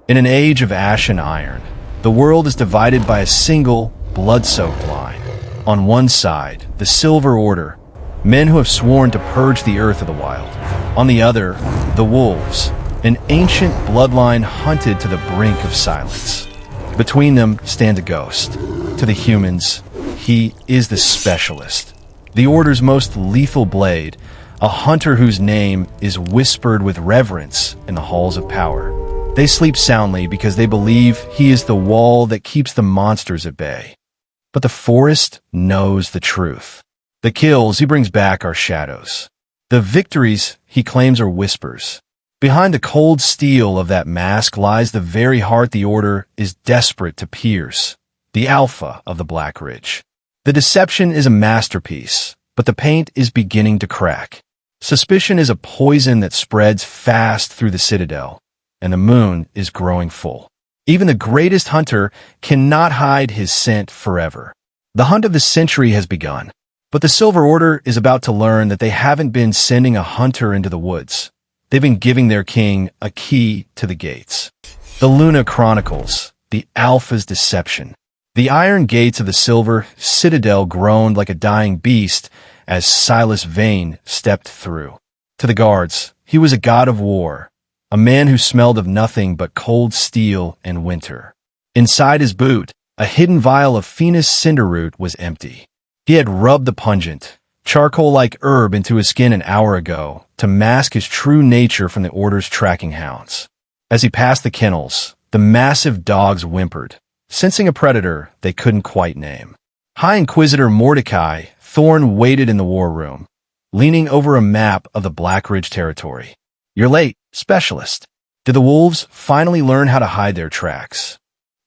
In an age of ash and iron, the world is divided by a single, blood-soaked line. On one side, the Silver Order, men who have sworn to purge the earth of the wild. On the other, the wolves, an ancient bloodline hunted to the brink of silence. Between them stands a ghost. To the humans, he is the specialist, the Order's most lethal blade, a hunter whose name is whispered with reverence in the halls of power. They sleep soundly because they believe he is the wall that keeps the monsters at bay. But the forest knows the truth. The kills he brings back are shadows. The victories he claims are whispers. Behind the cold steel of that mask lies the very heart the Order is desperate to pierce, the Alpha of the Black Ridge. The deception is a masterpiece, but the paint is beginning to crack. Suspicion is a poison that spreads fast through the Citadel, and the moon is growing full. Even the greatest hunter cannot hide his scent forever. The hunt of the century has begun, but the Silver Order is about to learn that they haven't been sending a hunter into the woods. They've been giving their king a key to the gates. The Luna Chronicles, the Alpha's deception. The iron gates of the Silver Citadel groaned like a dying beast as Silas Vane stepped through. To the guards, he was a god of war, a man who smelled of nothing but cold steel and winter. Inside his boot, a hidden vial of Phoenix cinderroot was empty. He had rubbed the pungent, charcoal-like herb into his skin an hour ago to mask his true nature from the Order's tracking hounds. As he passed the kennels, the massive dogs whimpered, sensing a predator they couldn't quite name. High Inquisitor Mordecai Thorne waited in the war room, leaning over a map of the Black Ridge territory. "You're late, specialist." Did the wolves finally learn how to hide their tracks?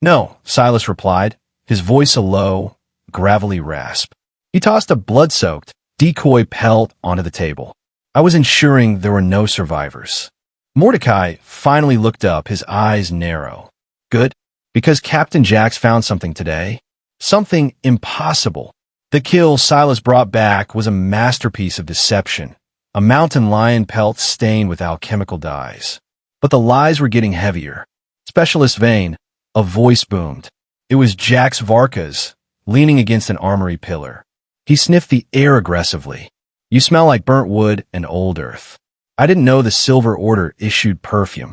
"No," Silas replied, his voice a low, gravelly rasp. He tossed a blood-soaked decoy pelt onto the table. "I was ensuring there were no survivors." Mordecai finally looked up, his eyes narrow. "Good, because Captain Jax found something today. Something impossible." The kill Silas brought back was a masterpiece of deception, a mountain lion pelt stained with alchemical dyes. But the lies were getting heavier. "Specialist Vane," a voice boomed. It was Jax Varkas, leaning against an armory pillar. He sniffed the air aggressively. "You smell like burnt wood and old earth. I didn't know the Silver Order issued perfume."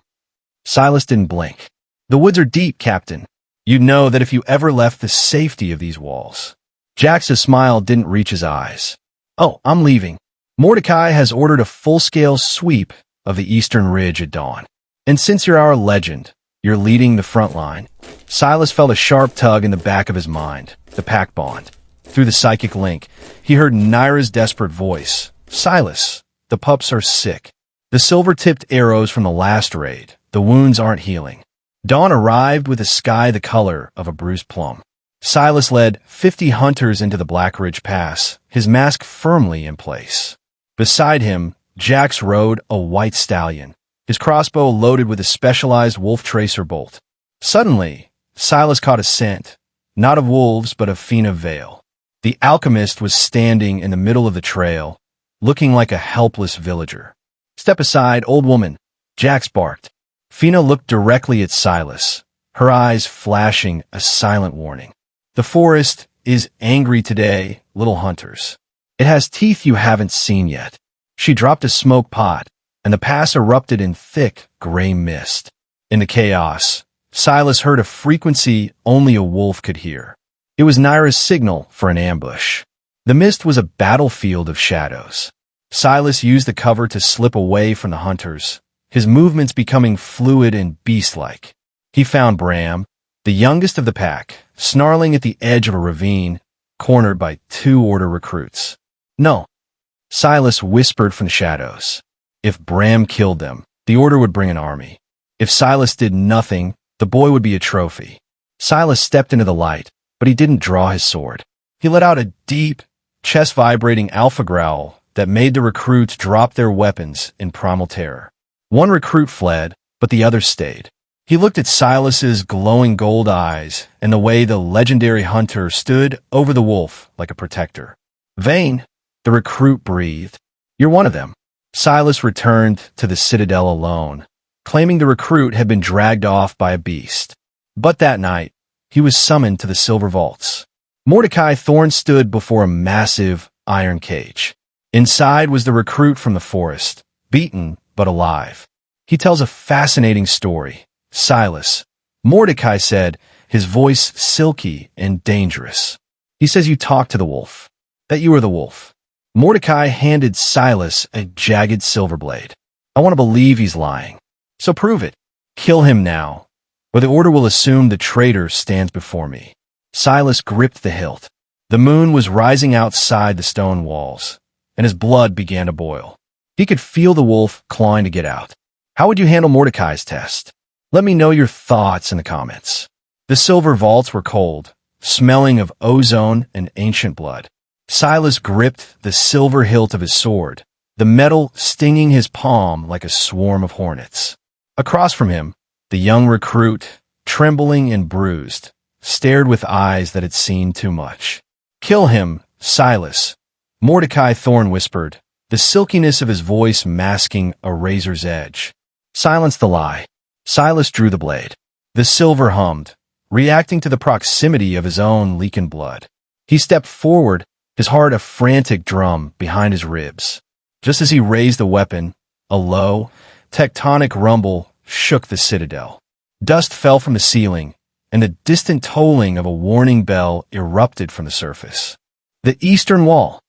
Silas didn't blink. "The woods are deep, Captain. You'd know that if you ever left the safety of these walls." Jax's smile didn't reach his eyes. "Oh, I'm leaving. Mordecai has ordered a full-scale sweep of the Eastern Ridge at dawn. And since you're our legend, you're leading the front line." Silas felt a sharp tug in the back of his mind, the pack bond. Through the psychic link, he heard Naira's desperate voice. "Silas, the pups are sick. The silver-tipped arrows from the last raid. The wounds aren't healing." Dawn arrived with a sky the color of a bruised plum. Silas led 50 hunters into the Black Ridge Pass, his mask firmly in place. Beside him, Jax rode a white stallion, his crossbow loaded with a specialized wolf tracer bolt. Suddenly, Silas caught a scent, not of wolves but of Fina Vale. The alchemist was standing in the middle of the trail, looking like a helpless villager. "Step aside, old woman," Jax barked. Fina looked directly at Silas, her eyes flashing a silent warning. "The forest is angry today, little hunters. It has teeth you haven't seen yet." She dropped a smoke pot, and the pass erupted in thick, gray mist. In the chaos, Silas heard a frequency only a wolf could hear. It was Naira's signal for an ambush. The mist was a battlefield of shadows. Silas used the cover to slip away from the hunters, his movements becoming fluid and beast-like. He found Bram, the youngest of the pack, snarling at the edge of a ravine, cornered by 2 Order recruits. "No," Silas whispered from the shadows. If Bram killed them, the Order would bring an army. If Silas did nothing, the boy would be a trophy. Silas stepped into the light, but he didn't draw his sword. He let out a deep, chest-vibrating alpha growl that made the recruits drop their weapons in primal terror. One recruit fled, but the other stayed. He looked at Silas's glowing gold eyes and the way the legendary hunter stood over the wolf like a protector. "Vane," the recruit breathed. "You're one of them." Silas returned to the Citadel alone, claiming the recruit had been dragged off by a beast. But that night, he was summoned to the Silver Vaults. Mordecai Thorne stood before a massive iron cage. Inside was the recruit from the forest, beaten but alive. He tells a fascinating story. Silas, Mordecai said, his voice silky and dangerous. He says you talked to the wolf, that you were the wolf. Mordecai handed Silas a jagged silver blade. I want to believe he's lying. So prove it. Kill him now, or the order will assume the traitor stands before me. Silas gripped the hilt. The moon was rising outside the stone walls, and his blood began to boil. He could feel the wolf clawing to get out. How would you handle Mordecai's test? Let me know your thoughts in the comments. The silver vaults were cold, smelling of ozone and ancient blood. Silas gripped the silver hilt of his sword, the metal stinging his palm like a swarm of hornets. Across from him, the young recruit, trembling and bruised, stared with eyes that had seen too much. Kill him, Silas, Mordecai Thorne whispered, the silkiness of his voice masking a razor's edge. Silence the lie. Silas drew the blade. The silver hummed, reacting to the proximity of his own leaking blood. He stepped forward, his heart a frantic drum behind his ribs. Just as he raised the weapon, a low, tectonic rumble shook the citadel. Dust fell from the ceiling, and the distant tolling of a warning bell erupted from the surface. The eastern wall,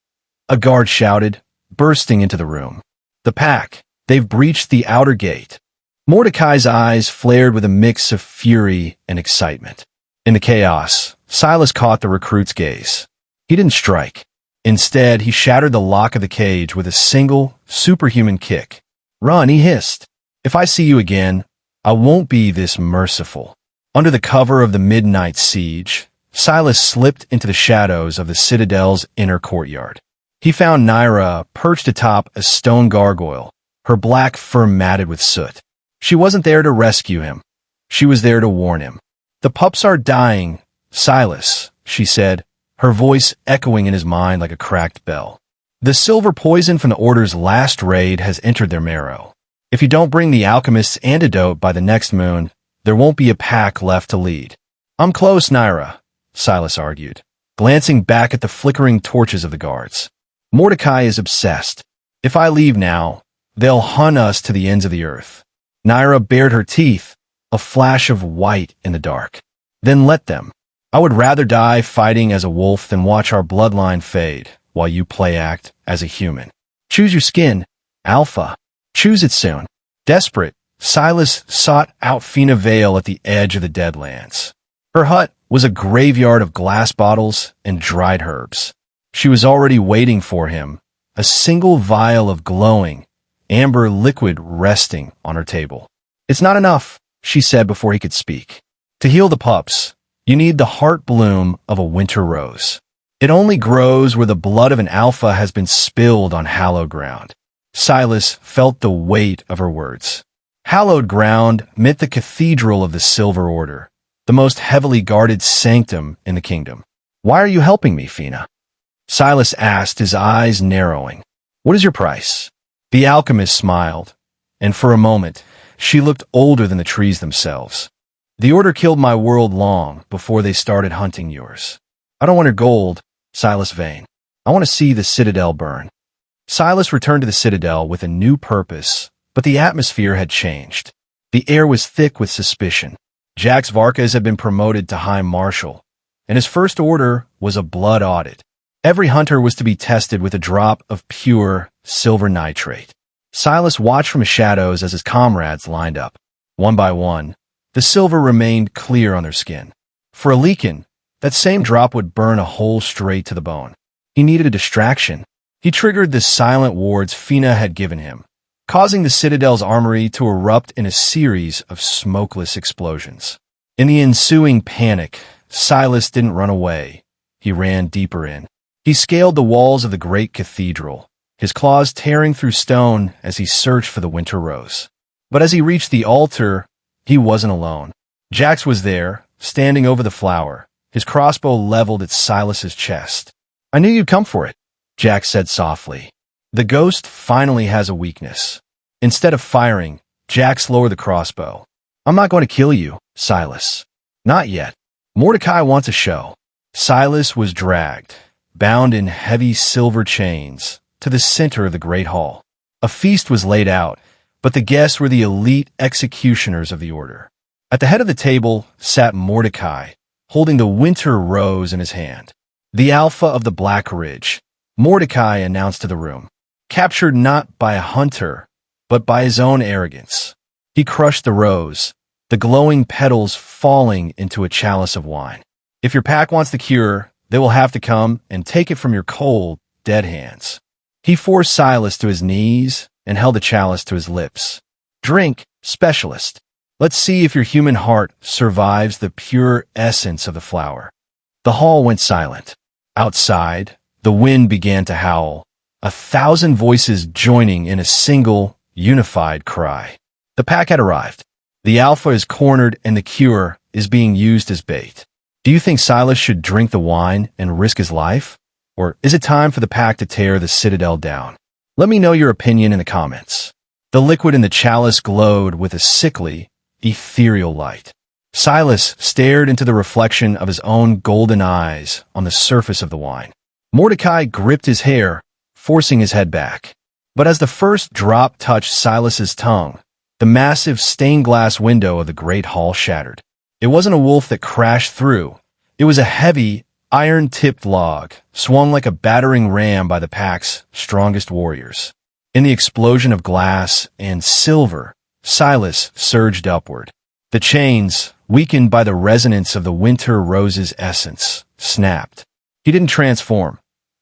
a guard shouted, bursting into the room. The pack, they've breached the outer gate. Mordecai's eyes flared with a mix of fury and excitement. In the chaos, Silas caught the recruit's gaze. He didn't strike. Instead, he shattered the lock of the cage with a single, superhuman kick. Run, he hissed. If I see you again, I won't be this merciful. Under the cover of the midnight siege, Silas slipped into the shadows of the citadel's inner courtyard. He found Naira perched atop a stone gargoyle, her black fur matted with soot. She wasn't there to rescue him. She was there to warn him. The pups are dying, Silas, she said, her voice echoing in his mind like a cracked bell. The silver poison from the Order's last raid has entered their marrow. If you don't bring the alchemist's antidote by the next moon, there won't be a pack left to lead. I'm close, Naira, Silas argued, glancing back at the flickering torches of the guards. Mordecai is obsessed. If I leave now, they'll hunt us to the ends of the earth. Naira bared her teeth, a flash of white in the dark. Then let them. I would rather die fighting as a wolf than watch our bloodline fade while you play act as a human. Choose your skin, Alpha. Choose it soon. Desperate, Silas sought out Fina Vale at the edge of the Deadlands. Her hut was a graveyard of glass bottles and dried herbs. She was already waiting for him, a single vial of glowing, amber liquid resting on her table. It's not enough, she said before he could speak. To heal the pups, you need the heart bloom of a winter rose. It only grows where the blood of an alpha has been spilled on hallowed ground. Silas felt the weight of her words. Hallowed ground meant the cathedral of the Silver Order, the most heavily guarded sanctum in the kingdom. Why are you helping me, Fina? Silas asked, his eyes narrowing. What is your price? The alchemist smiled, and for a moment, she looked older than the trees themselves. The Order killed my world long before they started hunting yours. I don't want your gold, Silas Vane. I want to see the Citadel burn. Silas returned to the Citadel with a new purpose, but the atmosphere had changed. The air was thick with suspicion. Jax Varkas had been promoted to High Marshal, and his first order was a blood audit. Every hunter was to be tested with a drop of pure silver nitrate. Silas watched from his shadows as his comrades lined up. One by one, the silver remained clear on their skin. For a Leakin, that same drop would burn a hole straight to the bone. He needed a distraction. He triggered the silent wards Fina had given him, causing the Citadel's armory to erupt in a series of smokeless explosions. In the ensuing panic, Silas didn't run away. He ran deeper in. He scaled the walls of the great cathedral, his claws tearing through stone as he searched for the winter rose. But as he reached the altar, he wasn't alone. Jax was there, standing over the flower, his crossbow leveled at Silas's chest. I knew you'd come for it, Jax said softly. The ghost finally has a weakness. Instead of firing, Jax lowered the crossbow. I'm not going to kill you, Silas. Not yet. Mordecai wants a show. Silas was dragged, bound in heavy silver chains, to the center of the great hall. A feast was laid out, but the guests were the elite executioners of the order. At the head of the table sat Mordecai, holding the winter rose in his hand. The Alpha of the Black Ridge, Mordecai announced to the room, captured not by a hunter, but by his own arrogance. He crushed the rose, the glowing petals falling into a chalice of wine. If your pack wants the cure, they will have to come and take it from your cold, dead hands. He forced Silas to his knees and held the chalice to his lips. Drink, specialist. Let's see if your human heart survives the pure essence of the flower. The hall went silent. Outside, the wind began to howl, 1,000 voices joining in a single, unified cry. The pack had arrived. The Alpha is cornered and the cure is being used as bait. Do you think Silas should drink the wine and risk his life? Or is it time for the pack to tear the Citadel down? Let me know your opinion in the comments. The liquid in the chalice glowed with a sickly, ethereal light. Silas stared into the reflection of his own golden eyes on the surface of the wine. Mordecai gripped his hair, forcing his head back. But as the first drop touched Silas's tongue, the massive stained glass window of the great hall shattered. It wasn't a wolf that crashed through. It was a heavy, iron-tipped log, swung like a battering ram by the pack's strongest warriors. In the explosion of glass and silver, Silas surged upward. The chains, weakened by the resonance of the winter rose's essence, snapped. He didn't transform.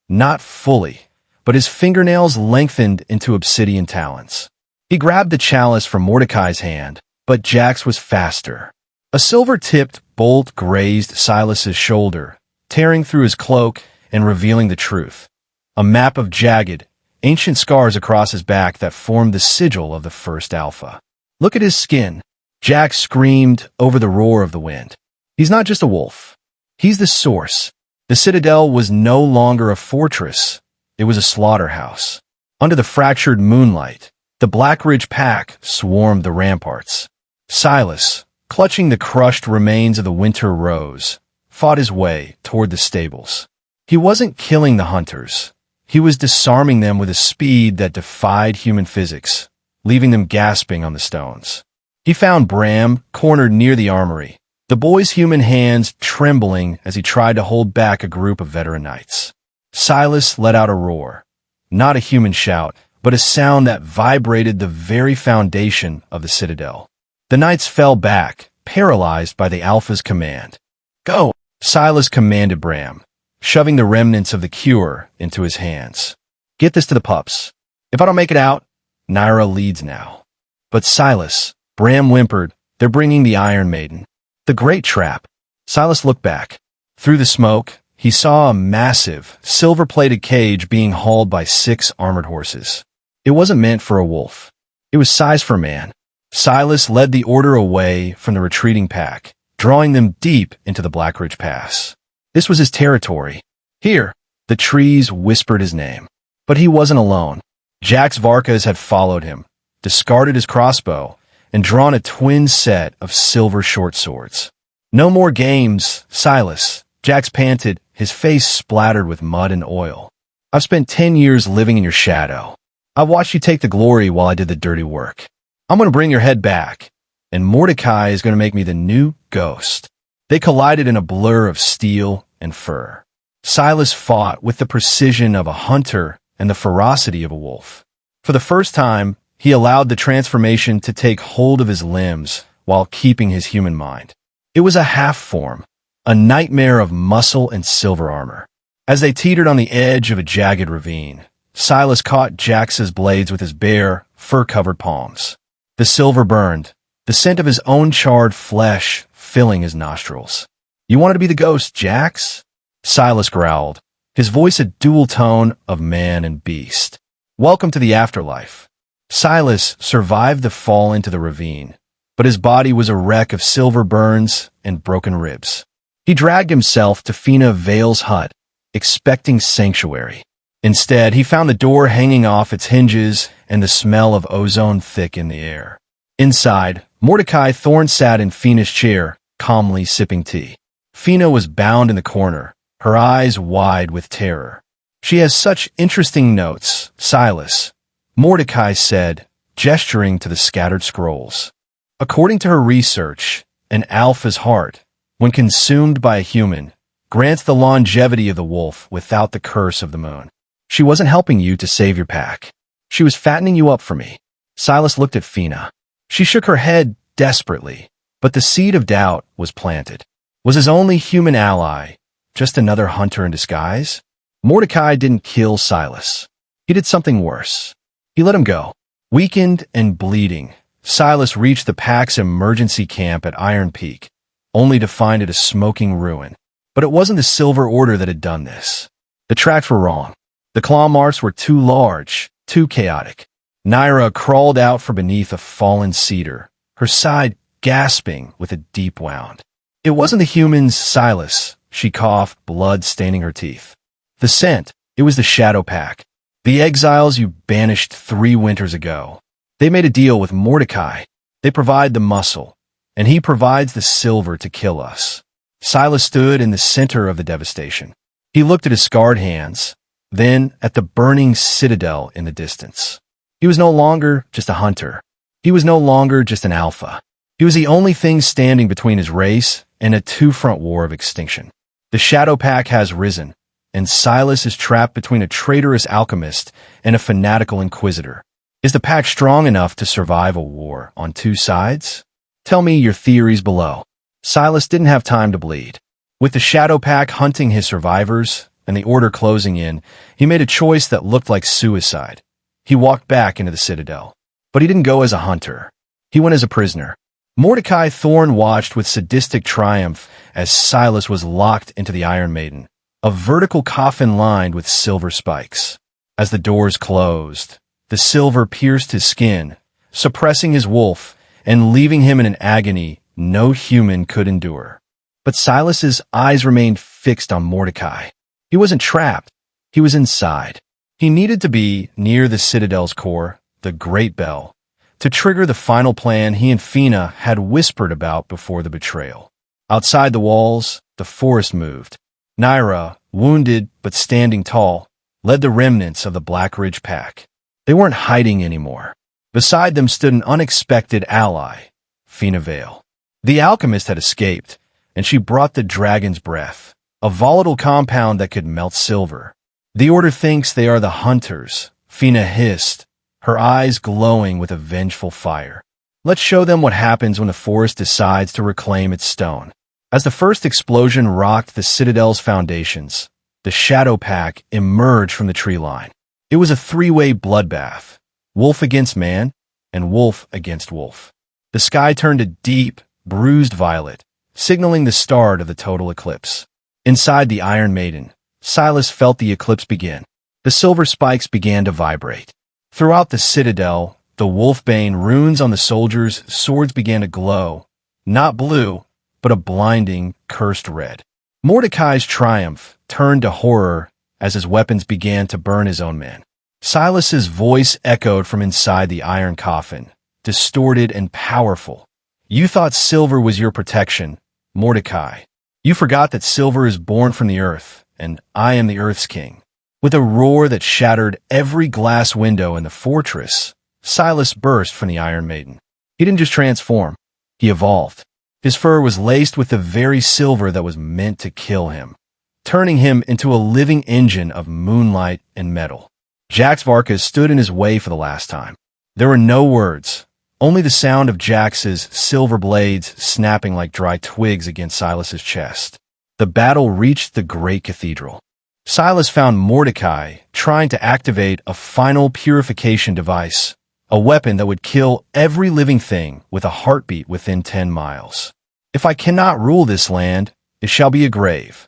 Not fully, but his fingernails lengthened into obsidian talons. He grabbed the chalice from Mordecai's hand, but Jax was faster. A silver-tipped bolt grazed Silas's shoulder, tearing through his cloak and revealing the truth. A map of jagged, ancient scars across his back that formed the sigil of the first Alpha. Look at his skin. Jax screamed over the roar of the wind. He's not just a wolf. He's the source. The Citadel was no longer a fortress. It was a slaughterhouse. Under the fractured moonlight, the Black Ridge pack swarmed the ramparts. Silas, clutching the crushed remains of the winter rose, fought his way toward the stables. He wasn't killing the hunters. He was disarming them with a speed that defied human physics, leaving them gasping on the stones. He found Bram cornered near the armory, the boy's human hands trembling as he tried to hold back a group of veteran knights. Silas let out a roar, not a human shout, but a sound that vibrated the very foundation of the Citadel. The knights fell back, paralyzed by the Alpha's command. Go! Silas commanded Bram, shoving the remnants of the cure into his hands. Get this to the pups. If I don't make it out, Naira leads now. But Silas, Bram whimpered, they're bringing the Iron Maiden. The great trap. Silas looked back. Through the smoke, he saw a massive, silver-plated cage being hauled by 6 armored horses. It wasn't meant for a wolf. It was sized for man. Silas led the order away from the retreating pack, drawing them deep into the Black Ridge Pass. This was his territory. Here, the trees whispered his name. But he wasn't alone. Jax Varkas had followed him, discarded his crossbow, and drawn a twin set of silver short swords. No more games, Silas. Jax panted, his face splattered with mud and oil. I've spent 10 years living in your shadow. I've watched you take the glory while I did the dirty work. I'm going to bring your head back, and Mordecai is going to make me the new ghost. They collided in a blur of steel and fur. Silas fought with the precision of a hunter and the ferocity of a wolf. For the first time, he allowed the transformation to take hold of his limbs while keeping his human mind. It was a half-form, a nightmare of muscle and silver armor. As they teetered on the edge of a jagged ravine, Silas caught Jax's blades with his bare, fur-covered palms. The silver burned, the scent of his own charred flesh filling his nostrils. You wanted to be the ghost, Jax? Silas growled, his voice a dual tone of man and beast. Welcome to the afterlife. Silas survived the fall into the ravine, but his body was a wreck of silver burns and broken ribs. He dragged himself to Fina Vale's hut, expecting sanctuary. Instead, he found the door hanging off its hinges and the smell of ozone thick in the air. Inside, Mordecai Thorne sat in Fina's chair, calmly sipping tea. Fina was bound in the corner, her eyes wide with terror. "She has such interesting notes, Silas," Mordecai said, gesturing to the scattered scrolls. "According to her research, an alpha's heart, when consumed by a human, grants the longevity of the wolf without the curse of the moon. She wasn't helping you to save your pack. She was fattening you up for me." Silas looked at Fina. She shook her head desperately, but the seed of doubt was planted. Was his only human ally just another hunter in disguise? Mordecai didn't kill Silas. He did something worse. He let him go. Weakened and bleeding, Silas reached the pack's emergency camp at Iron Peak, only to find it a smoking ruin. But it wasn't the Silver Order that had done this. The tracks were wrong. The claw marks were too large, too chaotic. Naira crawled out from beneath a fallen cedar, her side gasping with a deep wound. "It wasn't the humans, Silas," she coughed, blood staining her teeth. "The scent, it was the Shadow Pack. The exiles you banished 3 winters ago. They made a deal with Mordecai. They provide the muscle, and he provides the silver to kill us." Silas stood in the center of the devastation. He looked at his scarred hands, then at the burning citadel in the distance. He was no longer just a hunter. He was no longer just an alpha. He was the only thing standing between his race and a two-front war of extinction. The Shadow Pack has risen, and Silas is trapped between a traitorous alchemist and a fanatical inquisitor. Is the pack strong enough to survive a war on 2 sides? Tell me your theories below. Silas didn't have time to bleed. With the Shadow Pack hunting his survivors and the Order closing in, he made a choice that looked like suicide. He walked back into the Citadel. But he didn't go as a hunter. He went as a prisoner. Mordecai Thorne watched with sadistic triumph as Silas was locked into the Iron Maiden, a vertical coffin lined with silver spikes. As the doors closed, the silver pierced his skin, suppressing his wolf and leaving him in an agony no human could endure. But Silas's eyes remained fixed on Mordecai. He wasn't trapped. He was inside. He needed to be near the Citadel's core, the Great Bell, to trigger the final plan he and Fina had whispered about before the betrayal. Outside the walls, the forest moved. Naira, wounded but standing tall, led the remnants of the Black Ridge Pack. They weren't hiding anymore. Beside them stood an unexpected ally, Fina Vale. The alchemist had escaped, and she brought the dragon's breath, a volatile compound that could melt silver. "The Order thinks they are the hunters," Fina hissed, her eyes glowing with a vengeful fire. "Let's show them what happens when the forest decides to reclaim its stone." As the first explosion rocked the Citadel's foundations, the Shadow Pack emerged from the tree line. It was a 3-way bloodbath, wolf against man and wolf against wolf. The sky turned a deep, bruised violet, signaling the start of the total eclipse. Inside the Iron Maiden, Silas felt the eclipse begin. The silver spikes began to vibrate. Throughout the Citadel, the wolfbane runes on the soldiers' swords began to glow, not blue, but a blinding, cursed red. Mordecai's triumph turned to horror as his weapons began to burn his own men. Silas's voice echoed from inside the iron coffin, distorted and powerful. "You thought silver was your protection, Mordecai. You forgot that silver is born from the earth, and I am the earth's king." With a roar that shattered every glass window in the fortress, Silas burst from the Iron Maiden. He didn't just transform, he evolved. His fur was laced with the very silver that was meant to kill him, turning him into a living engine of moonlight and metal. Jax Varkas stood in his way for the last time. There were no words, only the sound of Jax's silver blades snapping like dry twigs against Silas's chest. The battle reached the great cathedral. Silas found Mordecai trying to activate a final purification device, a weapon that would kill every living thing with a heartbeat within 10 miles. "If I cannot rule this land, it shall be a grave,"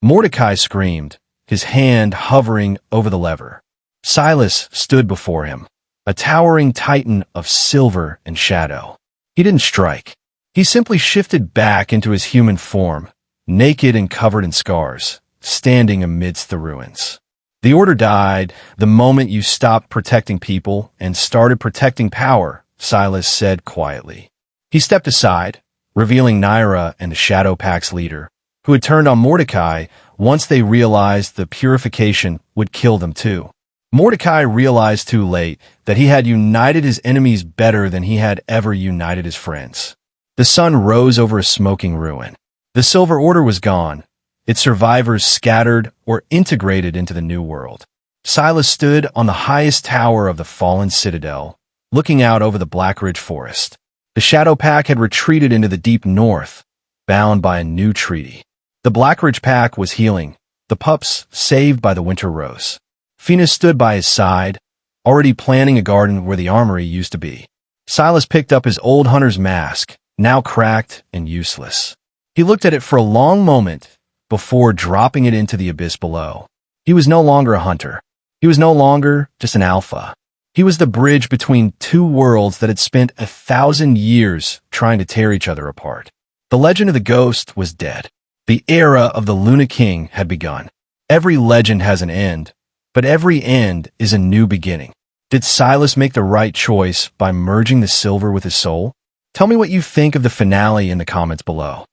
Mordecai screamed, his hand hovering over the lever. Silas stood before him, a towering titan of silver and shadow. He didn't strike. He simply shifted back into his human form, naked and covered in scars, standing amidst the ruins. "The Order died the moment you stopped protecting people and started protecting power," Silas said quietly. He stepped aside, revealing Naira and the Shadow Pack's leader, who had turned on Mordecai once they realized the purification would kill them too. Mordecai realized too late that he had united his enemies better than he had ever united his friends. The sun rose over a smoking ruin. The Silver Order was gone, its survivors scattered or integrated into the new world. Silas stood on the highest tower of the fallen citadel, looking out over the Blackridge forest. The Shadow Pack had retreated into the deep north, bound by a new treaty. The Blackridge Pack was healing, the pups saved by the Winter Rose. Phoenix stood by his side, already planning a garden where the armory used to be. Silas picked up his old hunter's mask, now cracked and useless. He looked at it for a long moment before dropping it into the abyss below. He was no longer a hunter. He was no longer just an alpha. He was the bridge between two worlds that had spent 1,000 years trying to tear each other apart. The legend of the ghost was dead. The era of the Luna King had begun. Every legend has an end, but every end is a new beginning. Did Silas make the right choice by merging the silver with his soul? Tell me what you think of the finale in the comments below.